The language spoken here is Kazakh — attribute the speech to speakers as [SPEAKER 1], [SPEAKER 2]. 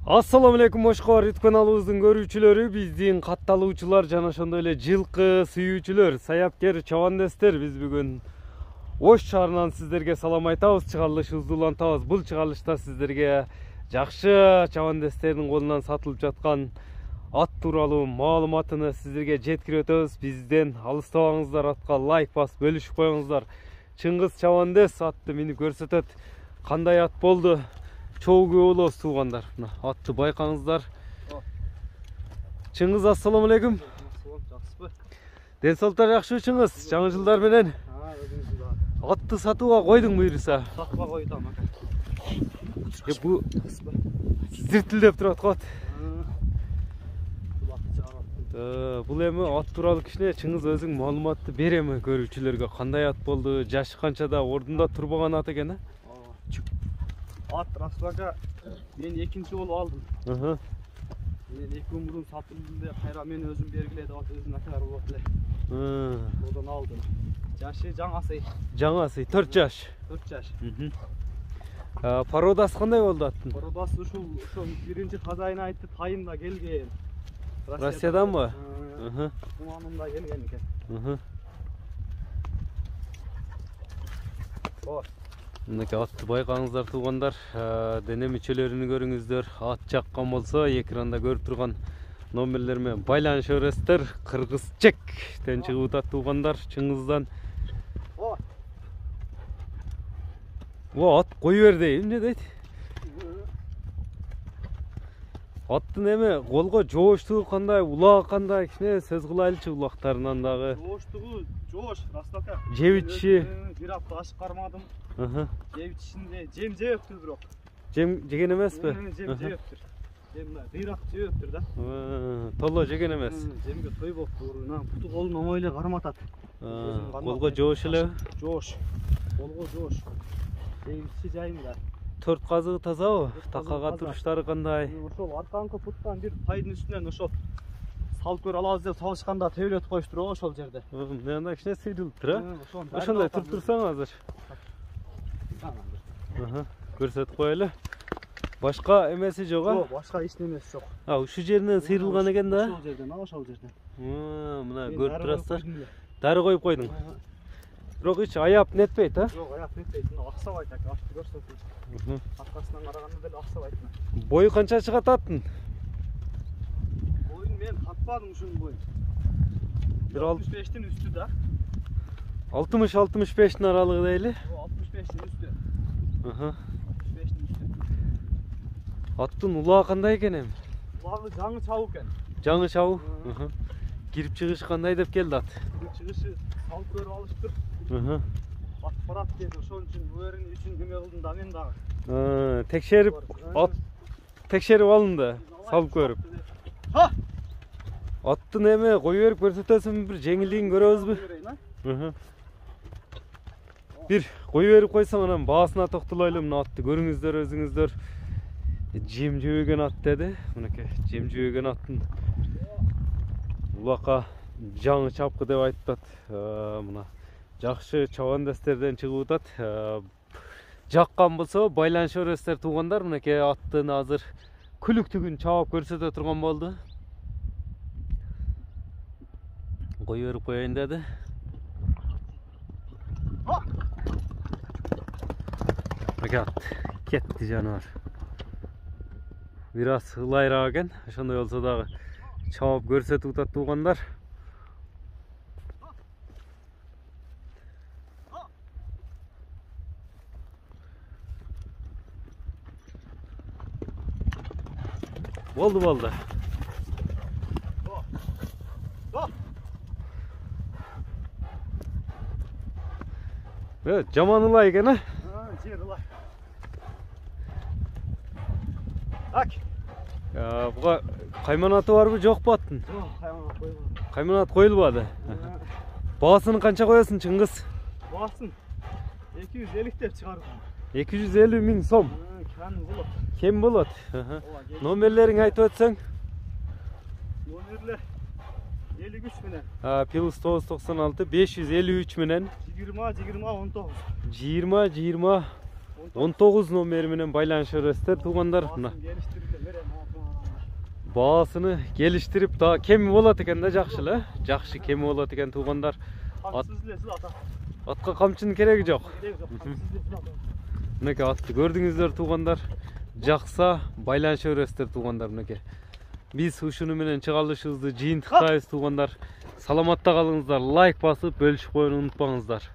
[SPEAKER 1] Assalamu alaikum Oşkor YouTube kanalımızın görүүчүлөрү, биздин катталуучулар жана ошондой эле жылкы сүйүүчүлөр, саяпкер чабандестер. Биз бүгүн Ош шаарынан сиздерге салам айтабыз, чыгарылышыбызды улантабыз. Бул чыгарылышта сиздерге жакшы чабандестердин колунан сатылып жаткан ат тууралуу маалыматыны сиздерге жеткирип өтөбүз. Бизден алыстабаңыздар, атка лайк басып бөлүшүп коюңуздар. Чыңгыз Чабандес атты минип көрсөтөт. Кандай ат болду? Çoğu oğlu tuğanlar. Atты байқаңыздар. Чыңгыз, ассаламу алейкум. Ден салттар жакшы Чыңгыз? Жаңы жылдар менен. Атты сатууга койдуң буйруса?
[SPEAKER 2] Сатууга койдум.
[SPEAKER 1] Бу зиртилдеп турат го ат. Бул эми ат тууралуу кичине Чыңгыз өзүң маалыматты береми көрүүчүлөргө? Кандай ат болду? Жашы канчада, ордунда турбаган ат экен, а?
[SPEAKER 2] At Rasulaga men ikinci ol aldım. Men 2 gün burun satıldı. Hayra men özüm belgiledi. At özüm ne kadar oldu. Oradan aldım. Yaşı
[SPEAKER 1] Жаңасы 4 жаш.
[SPEAKER 2] 4 yaş.
[SPEAKER 1] Parodası kандай oldu attın?
[SPEAKER 2] Parodası şu birinci kazayını ayıttı. Tayımda gelgen.
[SPEAKER 1] Rusya'dan mı?
[SPEAKER 2] Umanımda gelgen iken. O.
[SPEAKER 1] Мынакей атты байкаңыздар туугандар, дене мүчөлөрүнү көрүңүздөр. Ат жаккан болсо экранда көрүп турган номерлер менен байланышып бересиздер. Кыргызчектен чыгып атат туугандар Чыңгыздан. Ат кой бер дейм, эмне дейт? Аттын эми колго жооштугу кандай, улак кандай, кичине сөз кылайлычы улактарынан дагы.
[SPEAKER 2] Жооштугу жоош, Растока.
[SPEAKER 1] Жебичи.
[SPEAKER 2] Bir hafta aşık karmadım. Jebичисинде жем жептир бирок.
[SPEAKER 1] Жем жеген эмеспи?
[SPEAKER 2] Жем жептир. Жемде бирак жептир да.
[SPEAKER 1] Толо жеген эмес.
[SPEAKER 2] Жемге той болуптур. Путу колун оңой эле карматат.
[SPEAKER 1] Колго жоош эле?
[SPEAKER 2] Жоош. Колго жоош. Жебичи жайында.
[SPEAKER 1] 4 казыгы тазабы? Такага туруштары кандай?
[SPEAKER 2] Ошол арканкы путтан бир тайдын үстүнөн ошол салып көр алабыз деп салышканда тебелетип коюштур ошол жерде.
[SPEAKER 1] Мында кичине сыйрылыптыр, а? Ошондой туруп турсаң азыр. Көрсөтүп коелу. Башка эмеси жок, а?
[SPEAKER 2] Жок, башка эч немеси жок.
[SPEAKER 1] Ушул жеринен сыйрылган экен да?
[SPEAKER 2] Ошол жерден, ошол жерден.
[SPEAKER 1] Мына көрүп турасыздар. Дары коюп койдуң. Бирок эч аяп нетпейт, а?
[SPEAKER 2] Жок, аяп нетпейт. Аксабайт, атты көрсөтөт. Аркасынан караганда деле аксабайт.
[SPEAKER 1] Бою канча чыгат аттын?
[SPEAKER 2] Boyun men katmadım şunun boyun. 65'tin üstü da.
[SPEAKER 1] 60-65'tin aralığı değil.
[SPEAKER 2] O 65'tin üstü. 65'tin üstü.
[SPEAKER 1] Attın ulağı kanday eken hem?
[SPEAKER 2] Ulağı canı çabuk eken.
[SPEAKER 1] Canı çabuk. Girip çıkışı kanday dep geldi at.
[SPEAKER 2] Girip çıkışı salıp görüp alıştır. At parat dedi. Şunun için bu yerin için güme kıldın da men dağı.
[SPEAKER 1] Tekşerip alındı. Salıp görüp. Attın эме кой берип көрсөтөсүң, бир жеңилдигин көрөбүзбү? Бир кой берип койсоң анан баасына токтолойлу. Мына атты көрүңүздөр өзүңүздөр. Жем жебеген ат деди. Мынакей жем жебеген аттын улакка жаңы чапкы деп айтат. Мына жакшы чабандестерден чыгып атат. Жаккан болсо байланышып бересиздер туугандар. Мынакей аттын азыр күлүктүгүн чабып көрсөтө турган болду. Koy verip koyayım dedi. Fakat gitti canavar. Biraz hılayrağı eken. Şunday olsa da çabuk görsetip utat tuğanlar. Oldu. Evet, jamanıla eken ha?
[SPEAKER 2] Ciğerlay. Bak.
[SPEAKER 1] Ya, buga kaymanatı var mı, jok mu attın?
[SPEAKER 2] Yok, kaymanat koyulmadı.
[SPEAKER 1] Kaymanat koyulmadı. Bağasını kança koyasın Çыңгыз?
[SPEAKER 2] Bağasın 250 dep çıkardım.
[SPEAKER 1] 250 bin som. Kem bulat. Nomerlerini aytıp ötsen?
[SPEAKER 2] Nomerler 53 menen.
[SPEAKER 1] Plus 996 553 menen
[SPEAKER 2] 20 19
[SPEAKER 1] 19 номери менен байланышып бересиздер туугандар. Bağısını geliştirip daha kemi bolat eken de jakşı. Jakşı kemi bolat eken tuğanlar.
[SPEAKER 2] Kamçısız dilesiz ata.
[SPEAKER 1] Atqa kamçının keregi yok.
[SPEAKER 2] Gerek yok. Kamçısız dilesiz ata.
[SPEAKER 1] Мінекей атты көрдіңіздер туғандар, жақса байланыша өресіздер туғандар мінекей. Біз ушуменен чыгарылышыбызды жыйынтыктайбыз туғандар. Саламатта қалыңыздар, лайк басып бөлүшүп коюуну унутпаңыздар.